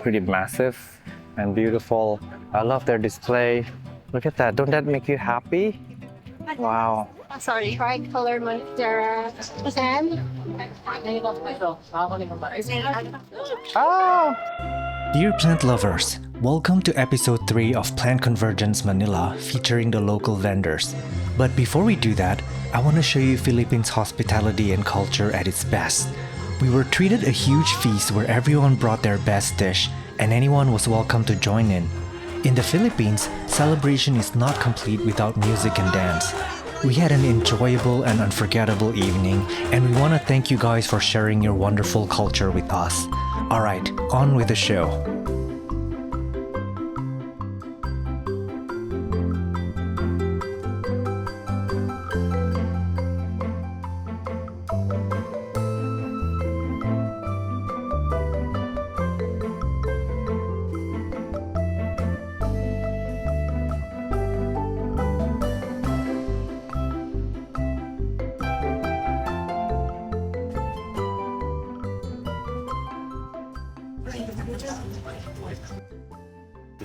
pretty massive and beautiful. I love their display. Look at that. Don't that make you happy? Wow. Sorry, tricolor Monstera. Oh! Dear plant lovers, welcome to episode 3 of Plant Convergence Manila featuring the local vendors. But before we do that, I want to show you Philippines hospitality and culture at its best. We were treated a huge feast where everyone brought their best dish and anyone was welcome to join in. In the Philippines, celebration is not complete without music and dance. We had an enjoyable and unforgettable evening, and we want to thank you guys for sharing your wonderful culture with us. Alright, on with the show.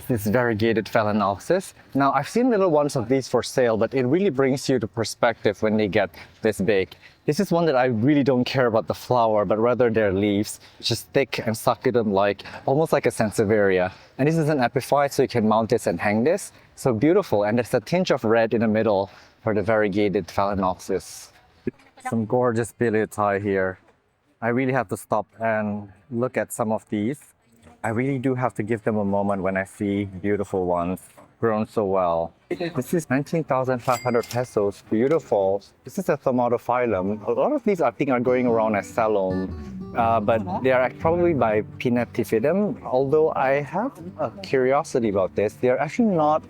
This variegated Phalaenopsis. Now, I've seen little ones of these for sale, but it really brings you to perspective when they get this big. This is one that I really don't care about the flower, but rather their leaves, which is thick and succulent-like, almost like a Sansevieria. And this is an epiphyte, so you can mount this and hang this. So beautiful, and there's a tinge of red in the middle for the variegated Phalaenopsis. Some gorgeous Biliaceae here. I really have to stop and look at some of these. I really do have to give them a moment when I see beautiful ones grown so well. This is 19,500 pesos, beautiful. This is a Tomatophyllum. A lot of these I think are going around as Salome, but they are probably by Pinnatifidum. Although I have a curiosity about this, they're actually not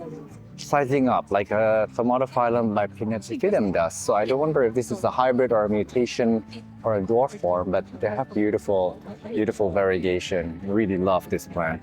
sizing up like a Tomatophyllum by Pinnatifidum does. So I don't wonder if this is a hybrid or a mutation or a dwarf form, but they have beautiful, beautiful variegation. I really love this plant.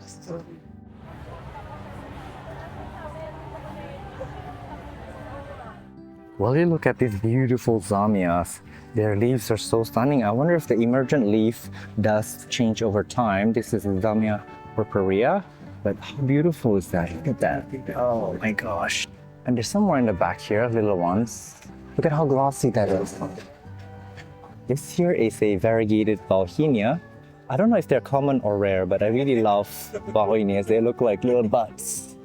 Well, you look at these beautiful Zamias. Their leaves are so stunning. I wonder if the emergent leaf does change over time. This is Zamia purpurea, but how beautiful is that? Look at that. Oh my gosh. And there's some more in the back here, little ones. Look at how glossy that is. This here is a variegated Bauhinia. I don't know if they're common or rare, but I really love Bauhinias. They look like little buds.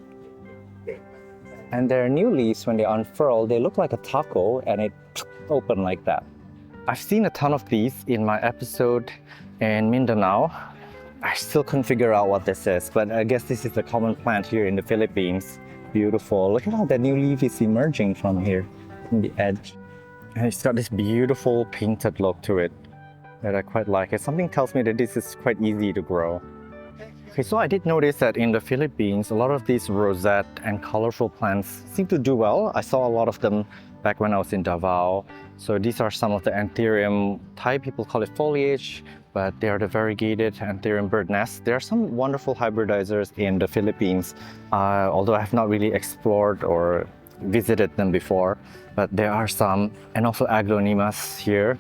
And their new leaves, when they unfurl, they look like a taco and it open like that. I've seen a ton of these in my episode in Mindanao. I still couldn't figure out what this is, but I guess this is a common plant here in the Philippines. Beautiful. Look at how the new leaf is emerging from here, from the edge. And it's got this beautiful painted look to it that I quite like. It something tells me that this is quite easy to grow. Okay, so I did notice that in the Philippines, a lot of these rosette and colorful plants seem to do well. I saw a lot of them back when I was in Davao. So these are some of the Anthurium type. People call it foliage, but they are the variegated Anthurium bird nests. There are some wonderful hybridizers in the Philippines, although I have not really explored or visited them before, but there are some. And also Aglaonimas here.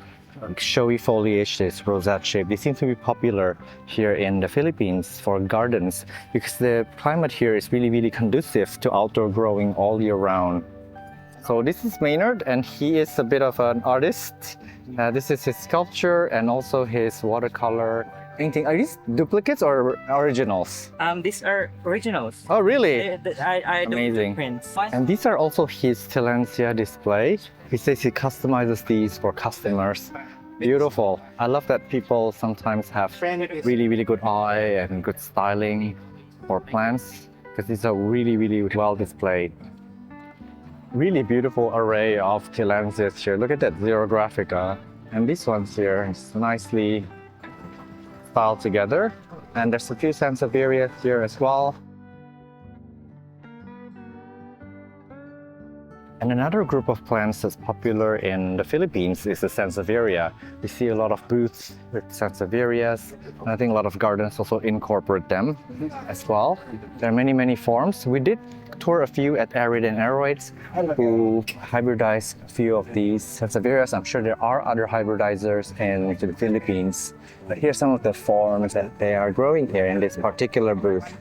Showy foliage, this rosette shape. They seem to be popular here in the Philippines for gardens because the climate here is really, really conducive to outdoor growing all year round. So this is Maynard, and he is a bit of an artist. This is his sculpture and also his watercolor painting. Are these duplicates or originals? These are originals. Oh, really? I don't Amazing. do prints. And these are also his Tillandsia display. He says he customizes these for customers. Beautiful. I love that people sometimes have really, really good eye and good styling for plants because these are really, really well displayed. Really beautiful array of Tillandsias here. Look at that Xerographica. And these ones here is nicely styled together. And there's a few Sansevieria here as well. And And another group of plants that's popular in the Philippines is the Sansevieria. We see a lot of booths with Sansevierias, and I think a lot of gardens also incorporate them as well. There are many, many forms. We did tour a few at Arid and Aeroids who hybridize a few of these Sansevierias. I'm sure there are other hybridizers in the Philippines, but here's some of the forms that they are growing here in this particular booth.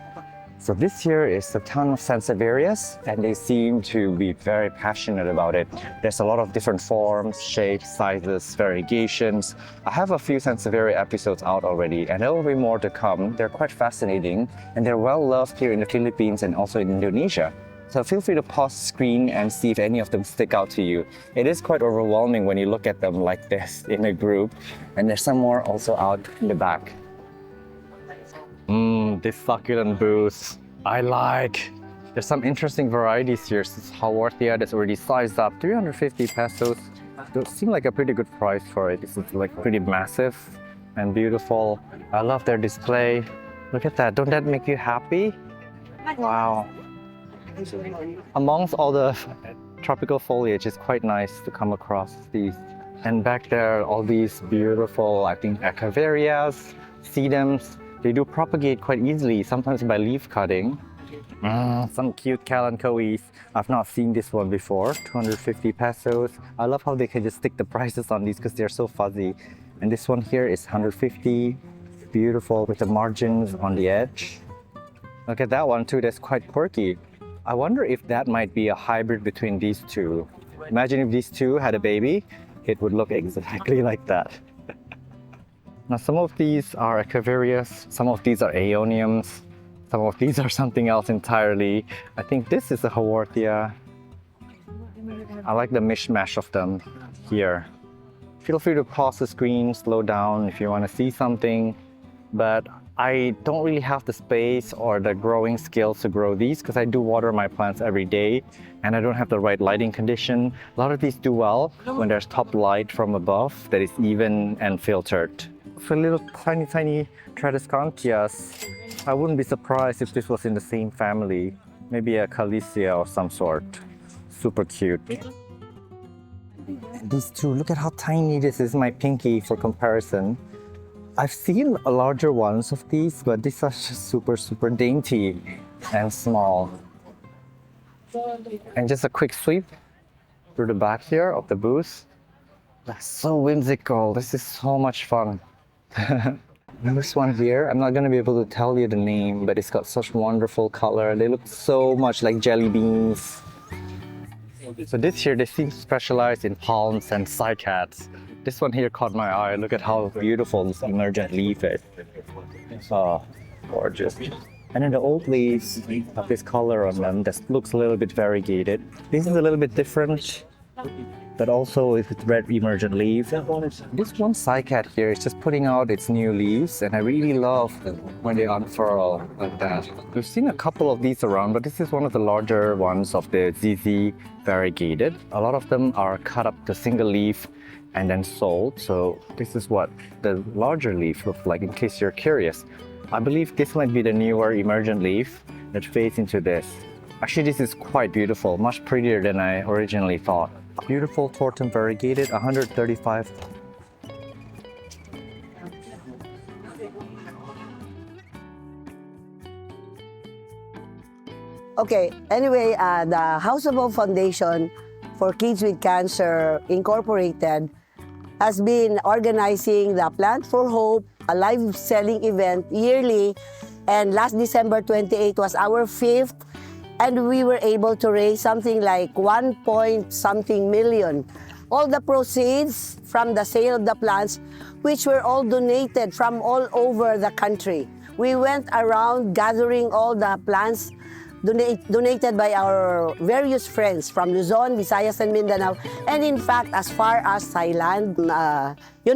So this here is a ton of Sansevierias, and they seem to be very passionate about it. There's a lot of different forms, shapes, sizes, variegations. I have a few Sansevieria episodes out already, and there will be more to come. They're quite fascinating, and they're well loved here in the Philippines and also in Indonesia. So feel free to pause the screen and see if any of them stick out to you. It is quite overwhelming when you look at them like this in a group, and there's some more also out in the back. This succulent booth, I like. There's some interesting varieties here. This is Haworthia that's already sized up, 350 pesos. It seems like a pretty good price for it. This is like pretty massive and beautiful. I love their display. Look at that, don't that make you happy? Wow. Amongst all the tropical foliage, it's quite nice to come across these. And back there, all these beautiful, I think, Echeverias, sedums. They do propagate quite easily, sometimes by leaf cutting. Some cute Kalanchoes. I've not seen this one before, 250 pesos. I love how they can just stick the prices on these because they're so fuzzy. And this one here is 150, beautiful with the margins on the edge. Look at that one too, that's quite quirky. I wonder if that might be a hybrid between these two. Imagine if these two had a baby, it would look exactly like that. Now some of these are Echeverias, some of these are Aeoniums, some of these are something else entirely. I think this is a Haworthia. I like the mishmash of them here. Feel free to pause the screen, slow down if you want to see something, but I don't really have the space or the growing skills to grow these because I do water my plants every day and I don't have the right lighting condition. A lot of these do well when there's top light from above that is even and filtered. For little tiny Tradescantias, I wouldn't be surprised if this was in the same family. Maybe a Calicia or some sort. Super cute. And these two, look at how tiny this is, my pinky for comparison. I've seen larger ones of these, but these are just super dainty and small. And just a quick sweep through the back here of the booth. That's so whimsical. This is so much fun. This one here, I'm not going to be able to tell you the name, but it's got such wonderful color. They look so much like jelly beans. So this here, they seem to specialize in palms and cycads. This one here caught my eye. Look at how beautiful this emergent leaf is. Oh, gorgeous. And then the old leaves have this color on them that looks a little bit variegated. This is a little bit different, but also with red emergent leaves. This one cycad here is just putting out its new leaves, and I really love when they unfurl like that. We've seen a couple of these around, but this is one of the larger ones of the ZZ variegated. A lot of them are cut up to single leaf and then sold. So this is what the larger leaf looks like in case you're curious. I believe this might be the newer emergent leaf that fades into this. Actually, this is quite beautiful, much prettier than I originally thought. Beautiful Tortum variegated, 135. Okay, anyway, the House of Hope Foundation for Kids with Cancer Incorporated has been organizing the Plant for Hope, a live selling event yearly, and last December 28 was our 5th, and we were able to raise something like 1 point something million. All the proceeds from the sale of the plants, which were all donated from all over the country. We went around gathering all the plants donated by our various friends from Luzon, Visayas, and Mindanao, and in fact, as far as Thailand.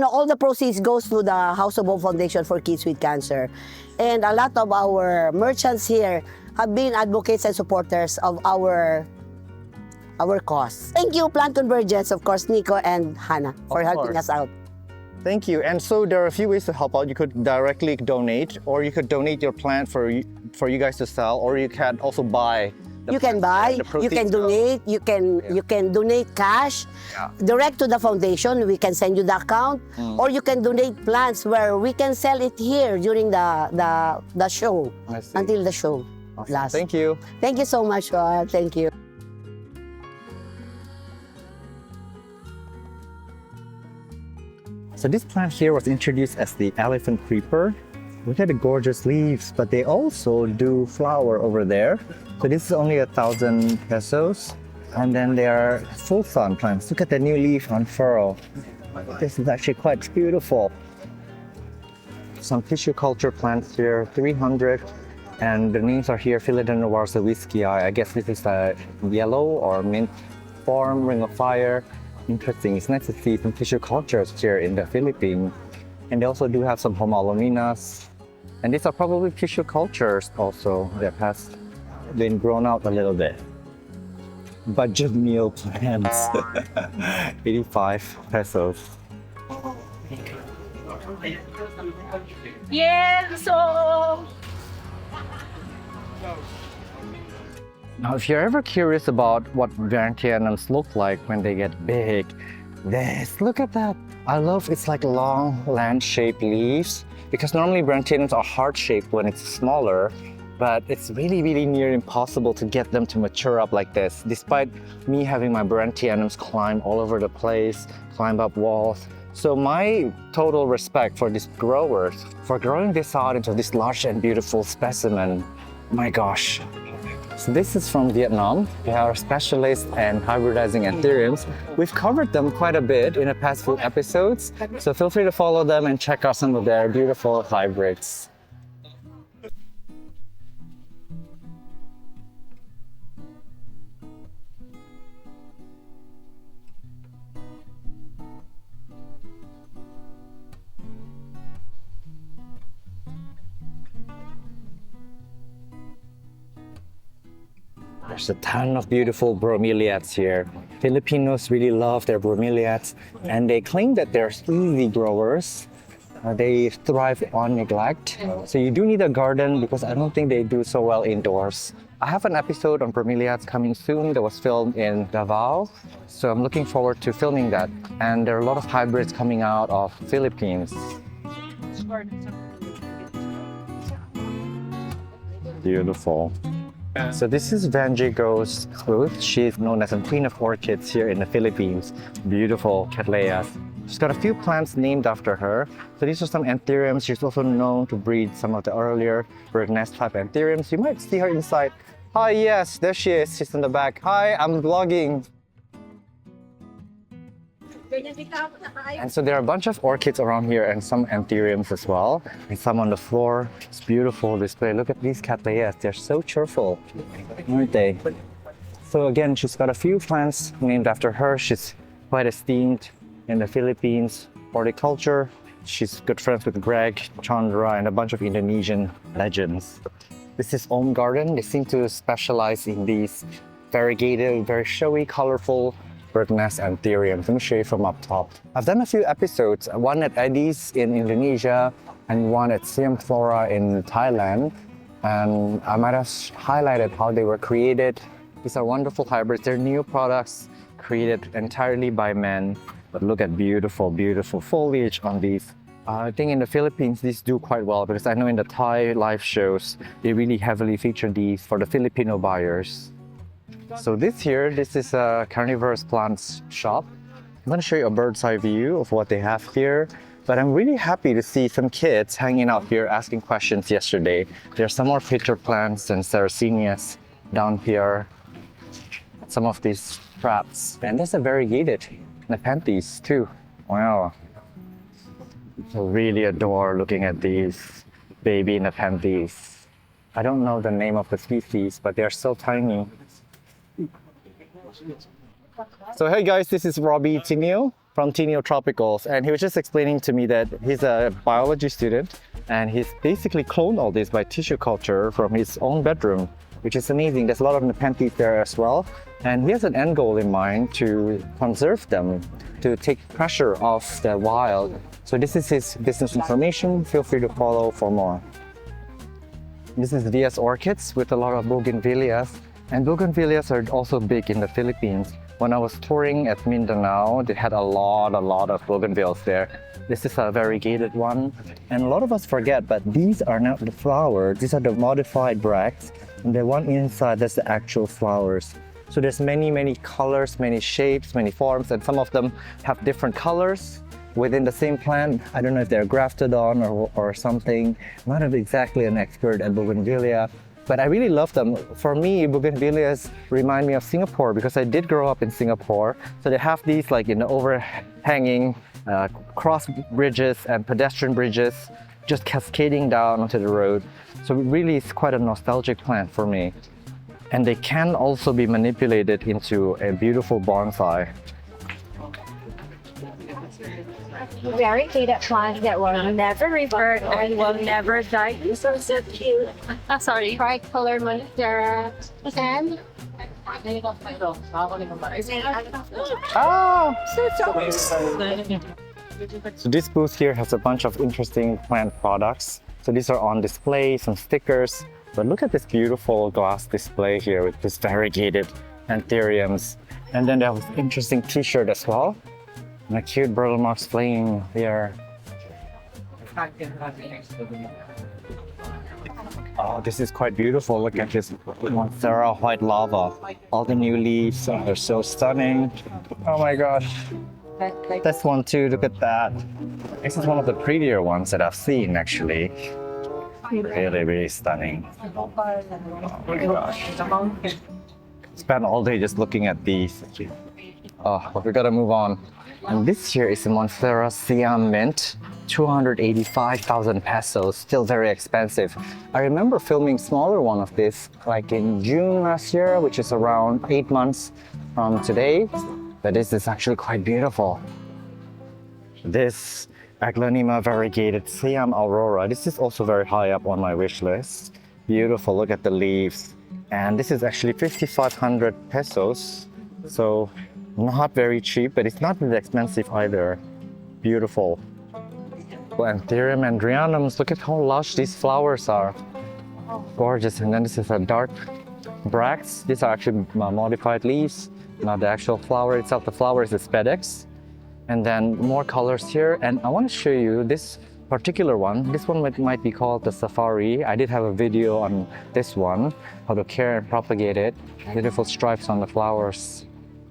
All the proceeds goes to the House of Hope Foundation for Kids with Cancer. And a lot of our merchants here have been advocates and supporters of our cause. Thank you, Plant Convergence, of course, Nico and Hannah, for helping us out. Thank you. And so there are a few ways to help out. You could directly donate, or you could donate your plant for you guys to sell, or you can also buy The You can plants, buy, the you proceeds can go. donate, you can donate cash direct to the foundation. We can send you the account, or you can donate plants where we can sell it here during the show I see. until the show Awesome. lasts. Thank you. Thank you so much. Thank you. So this plant here was introduced as the elephant creeper. Look at the gorgeous leaves, but they also do flower over there. So this is only 1,000 pesos. And then they are full sun plants. Look at the new leaf unfurl. This is actually quite beautiful. Some tissue culture plants here, 300. And the names are here, Philodendron whiskey. I guess this is a yellow or mint form, ring of fire. Interesting. It's nice to see some tissue cultures here in the Philippines. And they also do have some homolominas. And these are probably tissue cultures also that has been grown out a little bit. Budget meal plants, 85 pesos. Yeah, so Now, if you're ever curious about what Varieties look like when they get big, look at that. I love it's like long land-shaped leaves, because normally Varieties are heart-shaped when it's smaller, but it's really, really near impossible to get them to mature up like this, despite me having my Varieties climb all over the place, climb up walls. So my total respect for these growers, for growing this out into this large and beautiful specimen. My gosh. So this is from Vietnam. They are specialists in hybridizing anthuriums. We've covered them quite a bit in the past few episodes, so feel free to follow them and check out some of their beautiful hybrids. There's a ton of beautiful bromeliads here. Filipinos really love their bromeliads, and they claim that they're easy growers. They thrive on neglect. So you do need a garden, because I don't think they do so well indoors. I have an episode on bromeliads coming soon that was filmed in Davao. So I'm looking forward to filming that. And there are a lot of hybrids coming out of Philippines. Beautiful. So this is Vanjigo's Ruth. She's known as a queen of orchids here in the Philippines. Beautiful Cattleyas. She's got a few plants named after her. So these are some anthuriums. She's also known to breed some of the earlier bird nest type anthuriums. You might see her inside. Hi, yes, there she is. She's in the back. Hi, I'm vlogging. And so there are a bunch of orchids around here and some anthuriums as well. And some on the floor. It's beautiful display. Look at these Cattleyas. They're so cheerful, aren't they? So again, she's got a few plants named after her. She's quite esteemed in the Philippines horticulture. She's good friends with Greg, Chandra, and a bunch of Indonesian legends. This is Om Garden. They seem to specialize in these variegated, very showy, colorful bird nest anthuriums. Let me show you from up top. I've done a few episodes, one at Eddie's in Indonesia and one at Siam Flora in Thailand. And I might have highlighted how they were created. These are wonderful hybrids. They're new products created entirely by men. But look at beautiful, beautiful foliage on these. I think in the Philippines, these do quite well, because I know in the Thai live shows, they really heavily feature these for the Filipino buyers. So this is a Carnivorous plants shop. I'm going to show you a bird's eye view of what they have here. But I'm really happy to see some kids hanging out here asking questions yesterday. There's some more pitcher plants and Sarracenias down here. Some of these traps. And there's a variegated Nepenthes too. Wow. I really adore looking at these baby Nepenthes. I don't know the name of the species, but they're so tiny. So hey guys, this is Robbie Tinio from Tinio Tropicals, and he was just explaining to me that he's a biology student and he's basically cloned all this by tissue culture from his own bedroom, which is amazing. There's a lot of Nepenthes there as well, and he has an end goal in mind to conserve them, to take pressure off the wild. So this is his business information. Feel free to follow for more. This is VS Orchids with a lot of bougainvilleas. And bougainvilleas are also big in the Philippines. When I was touring at Mindanao, they had a lot of bougainvilleas there. This is a variegated one. And a lot of us forget, but these are not the flowers. These are the modified bracts. And the one inside, that's the actual flowers. So there's many colors, many shapes, many forms, and some of them have different colors within the same plant. I don't know if they're grafted on or something. I'm not exactly an expert at bougainvillea, but I really love them. For me, bougainvilleas remind me of Singapore because I did grow up in Singapore. So they have these like in the overhanging cross bridges and pedestrian bridges just cascading down onto the road. So really it's quite a nostalgic plant for me. And they can also be manipulated into a beautiful bonsai. Variegated plants that will never revert and will never die. These are so cute. Sorry. Tricolor Monstera. And Oh! So this booth here has a bunch of interesting plant products. So these are on display, some stickers. But look at this beautiful glass display here with this variegated anthuriums. And then they have this interesting t-shirt as well. And a cute burl marks playing here. Oh, this is quite beautiful. Look at this Monstera white lava. All the new leaves are so stunning. Oh my gosh. This one too, look at that. This is one of the prettier ones that I've seen actually. Really stunning. Oh my gosh. Spend all day just looking at these. Oh, but we gotta move on. And this here is the Monstera Siam Mint, 285,000 pesos, still very expensive. I remember filming smaller one of this like in June last year, which is around 8 months from today. But this is actually quite beautiful. This Aglaonema variegated Siam Aurora, this is also very high up on my wish list. Beautiful, look at the leaves. And this is actually 5,500 pesos. So not very cheap, but it's not really expensive either. Beautiful. Anthurium andrianums, look at how lush these flowers are. Gorgeous. And then this is a dark bracts. These are actually modified leaves, not the actual flower itself. The flower is the spedex. And then more colors here. And I want to show you this particular one. This one might be called the Safari. I did have a video on this one, how to care and propagate it. Beautiful stripes on the flowers.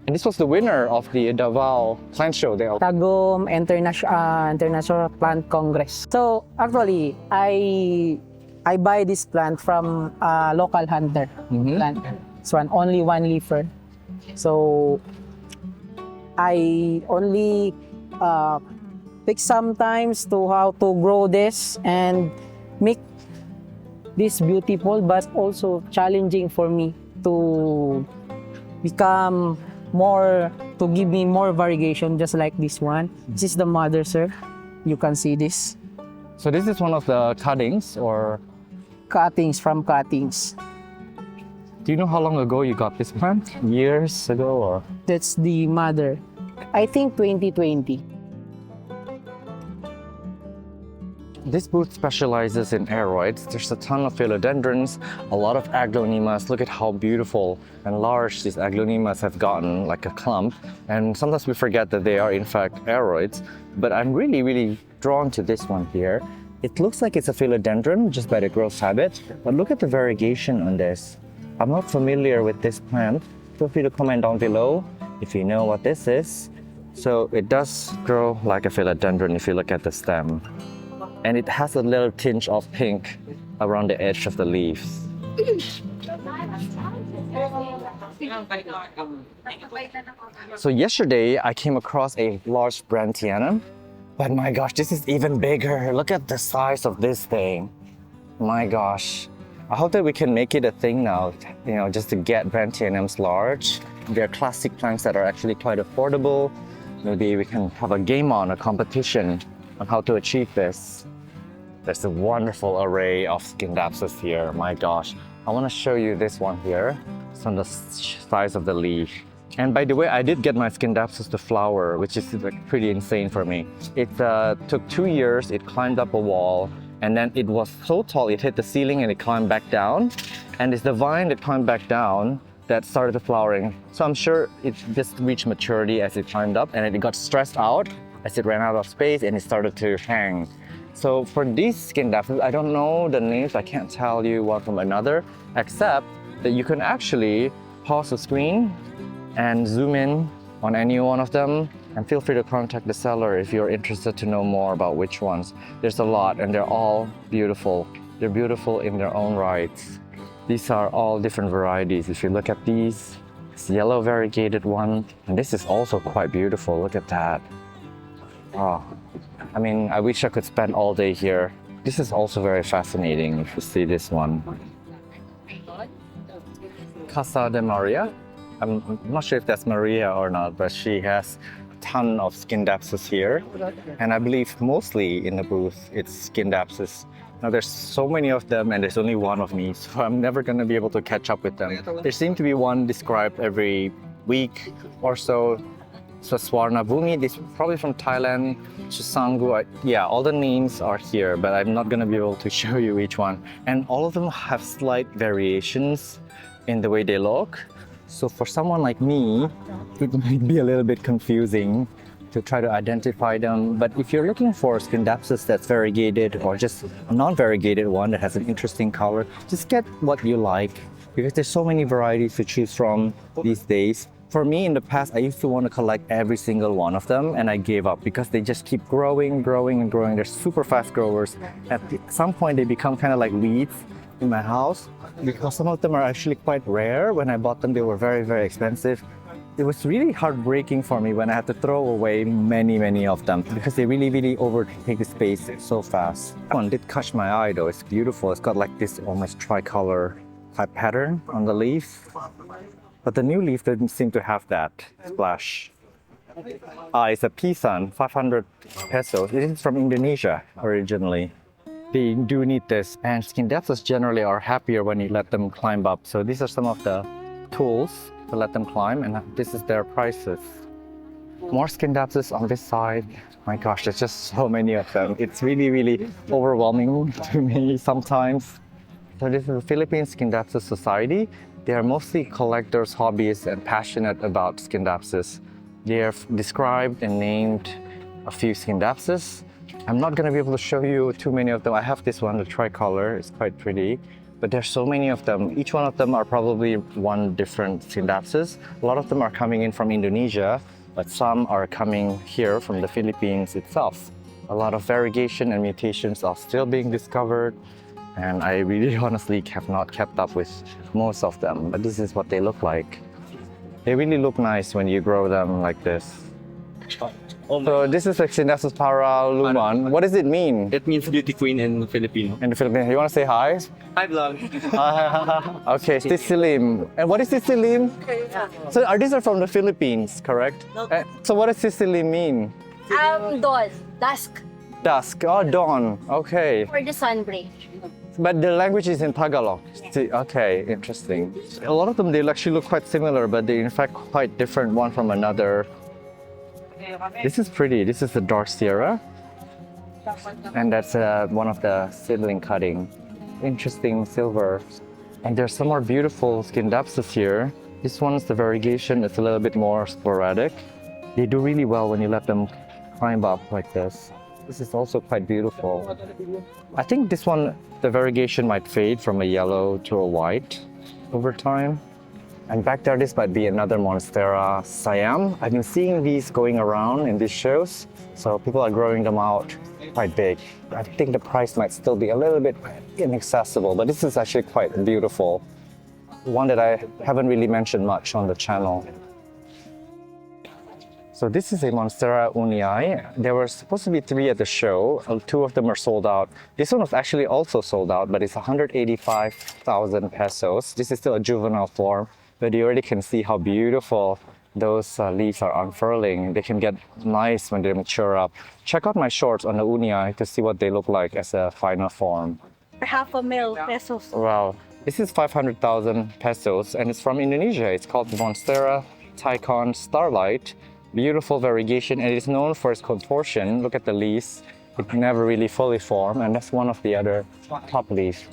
And this was the winner of the Davao Plant Show. Tagum International Plant Congress. So actually, I buy this plant from a local hunter. Plant. This one, only one leafer. So I only take some times to how to grow this and make this beautiful, but also challenging for me to become more, to give me more variegation, just like this one. This is the mother, sir. You can see this. So this is one of the cuttings or? Cuttings from cuttings. Do you know how long ago you got this plant? Years ago or? That's the mother. I think 2020. This booth specializes in aroids. There's a ton of philodendrons, a lot of aglaonemas. Look at how beautiful and large these aglaonemas have gotten, like a clump. And sometimes we forget that they are in fact aroids. But I'm really drawn to this one here. It looks like it's a philodendron just by the growth habit, but look at the variegation on this. I'm not familiar with this plant. Feel free to comment down below if you know what this is. So it does grow like a philodendron if you look at the stem. And it has a little tinge of pink around the edge of the leaves. So yesterday I came across a large Brandtianum, but my gosh, this is even bigger. Look at the size of this thing. My gosh. I hope that we can make it a thing now, you know, just to get Brandtianums large. They're classic plants that are actually quite affordable. Maybe we can have a game on, a competition on how to achieve this. There's a wonderful array of Scindapsus here. My gosh. I want to show you this one here. It's on the size of the leaf. And by the way, I did get my Scindapsus to flower, which is like pretty insane for me. It took 2 years. It climbed up a wall, and then it was so tall, it hit the ceiling and it climbed back down. And it's the vine that climbed back down that started flowering. So I'm sure it just reached maturity as it climbed up, and it got stressed out as it ran out of space and it started to hang. So for these Scindapsus, I don't know the names, I can't tell you one from another, except that you can actually pause the screen and zoom in on any one of them, and feel free to contact the seller if you're interested to know more about which ones. There's a lot and they're all beautiful. They're beautiful in their own rights. These are all different varieties. If you look at these, it's yellow variegated one, and this is also quite beautiful. Look at that. Oh, I mean, I wish I could spend all day here. This is also very fascinating if you see this one. Casa de Maria. I'm not sure if that's Maria or not, but she has a ton of Scindapsus here. And I believe mostly in the booth, it's Scindapsus. Now there's so many of them and there's only one of me, so I'm never gonna be able to catch up with them. There seems to be one described every week or so. Swarna Bhumi, this is probably from Thailand. Chusangu, yeah, all the names are here, but I'm not gonna be able to show you each one. And all of them have slight variations in the way they look. So for someone like me, it might be a little bit confusing to try to identify them. But if you're looking for a Scindapsus that's variegated or just a non-variegated one that has an interesting color, just get what you like, because there's so many varieties to choose from these days. For me, in the past, I used to want to collect every single one of them, and I gave up because they just keep growing, growing, and growing. They're super fast growers. At some point, they become kind of like weeds in my house, because some of them are actually quite rare. When I bought them, they were very, very expensive. It was really heartbreaking for me when I had to throw away many of them because they really overtake the space so fast. That one did catch my eye though. It's beautiful. It's got like this almost tricolor type pattern on the leaf. But the new leaf didn't seem to have that splash. It's a pisan, 500 pesos. It is from Indonesia originally. They do need this, and Scindapsus generally are happier when you let them climb up. So these are some of the tools to let them climb, and this is their prices. More Scindapsus on this side. My gosh, there's just so many of them. It's really overwhelming to me sometimes. So this is the Philippine Scindapsus Society. They are mostly collectors, hobbyists, and passionate about Scindapsus. They have described and named a few Scindapsus. I'm not going to be able to show you too many of them. I have this one, the tricolor. It's quite pretty. But there's so many of them. Each one of them are probably one different Scindapsus. A lot of them are coming in from Indonesia, but some are coming here from the Philippines itself. A lot of variegation and mutations are still being discovered, and I really honestly have not kept up with most of them, but this is what they look like. They really look nice when you grow them like this. So this is like Scindapsus paraluman. What does it mean? It means beauty queen in Filipino. In the Philippines, you want to say hi? Hi, vlog. Okay, Sisilim. And what is Sisilim? So these are from the Philippines, correct? So what does Sisilim mean? Dawn, dusk, Dusk. Oh, dawn. Okay. for the sunbreak. But the language is in Tagalog. Okay, interesting. A lot of them, they actually look quite similar, but they're in fact quite different one from another. This is pretty. This is the dark Sierra. And that's one of the seedling cutting. Interesting silver. And there's some more beautiful Scindapsus here. This one's the variegation. It's a little bit more sporadic. They do really well when you let them climb up like this. This is also quite beautiful. I think this one, the variegation might fade from a yellow to a white over time. And back there, this might be another Monstera Siam. I've been seeing these going around in these shows, so people are growing them out quite big. I think the price might still be a little bit inaccessible, but this is actually quite beautiful. One that I haven't really mentioned much on the channel. So this is a Monstera unii. There were supposed to be 3 at the show. 2 of them are sold out. This one was actually also sold out, but it's 185,000 pesos. This is still a juvenile form, but you already can see how beautiful those leaves are unfurling. They can get nice when they mature up. Check out my shorts on the unii to see what they look like as a final form. Half a mil pesos. Wow. This is 500,000 pesos, and it's from Indonesia. It's called Monstera Tycon Starlight. Beautiful variegation, and it is known for its contortion. Look at the leaves. It never really fully formed, and that's one of the other top leaves.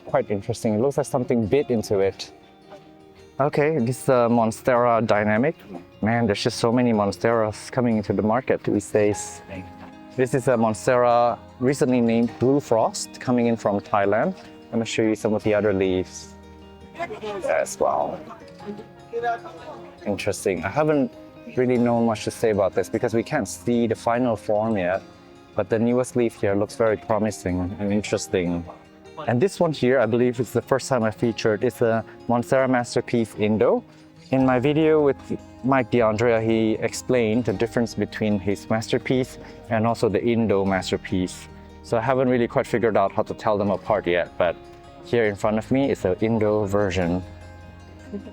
Quite interesting. It looks like something bit into it. Okay, this is Monstera dynamic. Man, there's just so many Monsteras coming into the market these days. This is a Monstera recently named Blue Frost coming in from Thailand. I'm going to show you some of the other leaves as well. Interesting. I haven't really known much to say about this because we can't see the final form yet. But the newest leaf here looks very promising and interesting. And this one here, I believe it's the first time I featured. It's a Monstera Masterpiece Indo. In my video with Mike DeAndrea, he explained the difference between his masterpiece and also the Indo masterpiece. So I haven't really quite figured out how to tell them apart yet, but here in front of me is the Indo version.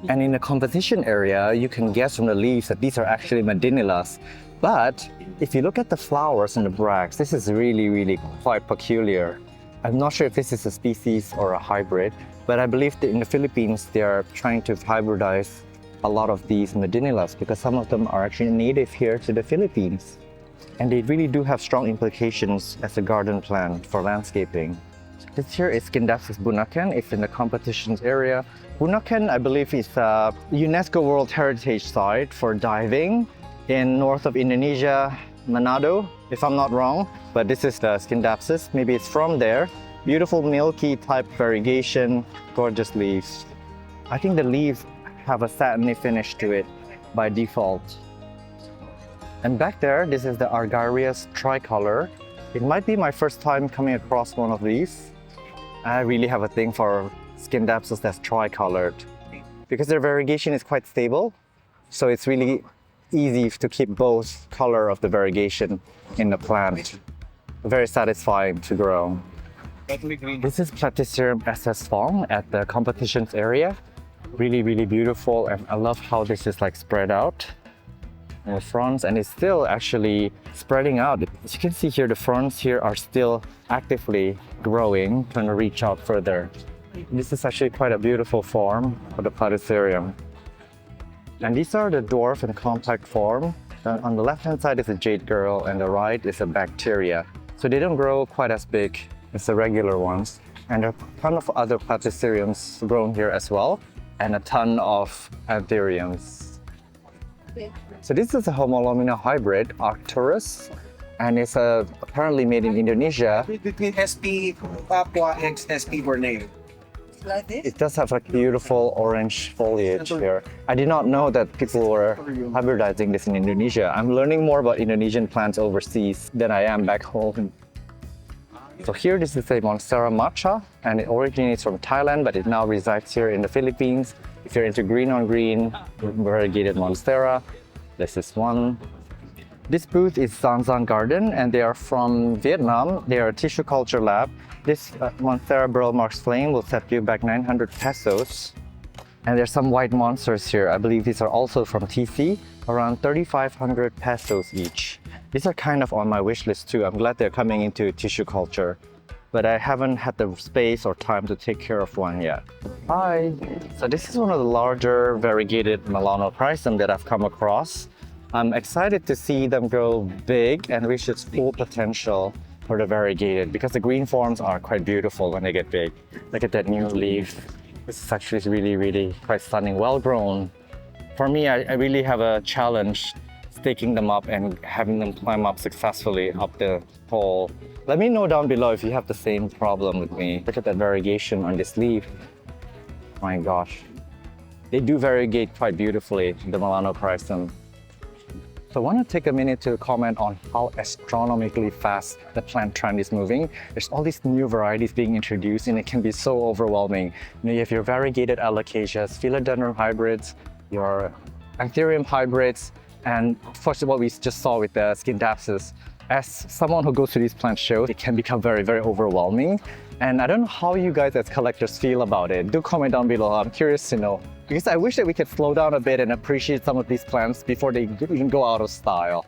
And in the composition area, you can guess from the leaves that these are actually Medinilas. But if you look at the flowers and the bracts, this is really quite peculiar. I'm not sure if this is a species or a hybrid, but I believe that in the Philippines, they are trying to hybridize a lot of these Medinilas because some of them are actually native here to the Philippines. And they really do have strong implications as a garden plant for landscaping. This here is Scindapsus bunaken. It's in the competitions area. Bunaken, I believe, is a UNESCO World Heritage Site for diving in north of Indonesia, Manado, if I'm not wrong. But this is the Scindapsus. Maybe it's from there. Beautiful milky type variegation, gorgeous leaves. I think the leaves have a satiny finish to it by default. And back there, this is the Argyrius tricolor. It might be my first time coming across one of these. I really have a thing for Scindapsus that's tricolored because their variegation is quite stable. So it's really easy to keep both color of the variegation in the plant. Very satisfying to grow. This is Platycerium SS Fong at the competitions area. Really beautiful, and I love how this is like spread out in the fronts, and it's still actually spreading out. As you can see here, the fronts here are still actively growing, trying to reach out further. This is actually quite a beautiful form for the Platycerium. And these are the dwarf and compact form. On the left-hand side is a jade girl, and the right is a bacteria. So they don't grow quite as big as the regular ones. And there are a ton of other Platyceriums grown here as well, and a ton of anthuriums. So this is a Homolomina hybrid, Arcturus, and it's apparently made in Indonesia. Between SP Papua and SP Borneo. It does have a beautiful orange foliage here. I did not know that people were hybridizing this in Indonesia. I'm learning more about Indonesian plants overseas than I am back home. So here, this is a Monstera matcha, and it originates from Thailand, but it now resides here in the Philippines. If you're into green on green, variegated Monstera, this is one. This booth is Zanzan Garden, and they are from Vietnam. They are a tissue culture lab. This Monstera Burl Marks Flame will set you back 900 pesos. And there's some white monsters here. I believe these are also from TC, around 3,500 pesos each. These are kind of on my wish list too. I'm glad they're coming into tissue culture, but I haven't had the space or time to take care of one yet. Hi! So this is one of the larger variegated Melanophrysum that I've come across. I'm excited to see them grow big and reach its full potential for the variegated because the green forms are quite beautiful when they get big. Look at that new leaf. This is actually really quite stunning, well grown. For me, I really have a challenge staking them up and having them climb up successfully up the pole. Let me know down below if you have the same problem with me. Look at that variegation on this leaf. My gosh. They do variegate quite beautifully, the Melanophrysum. So I want to take a minute to comment on how astronomically fast the plant trend is moving. There's all these new varieties being introduced, and it can be so overwhelming. You have your variegated alocasias, Philodendron hybrids, your anthurium hybrids, and of course what we just saw with the Scindapsus. As someone who goes to these plant shows, it can become very overwhelming. And I don't know how you guys as collectors feel about it. Do comment down below. I'm curious to know. Because I wish that we could slow down a bit and appreciate some of these plants before they even go out of style.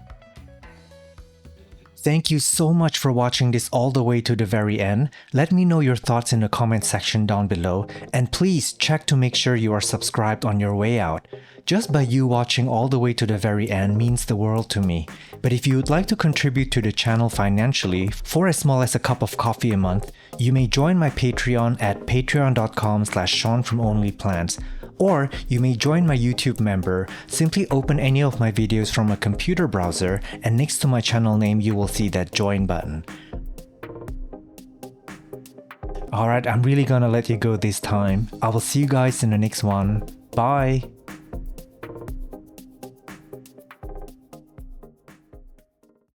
Thank you so much for watching this all the way to the very end. Let me know your thoughts in the comment section down below, and please check to make sure you are subscribed on your way out. Just by you watching all the way to the very end means the world to me. But if you would like to contribute to the channel financially, for as small as a cup of coffee a month, you may join my Patreon at patreon.com/SeanFromOnlyPlants. Or you may join my YouTube member. Simply open any of my videos from a computer browser, and next to my channel name you will see that join button. Alright, I'm really gonna let you go this time. I will see you guys in the next one. Bye!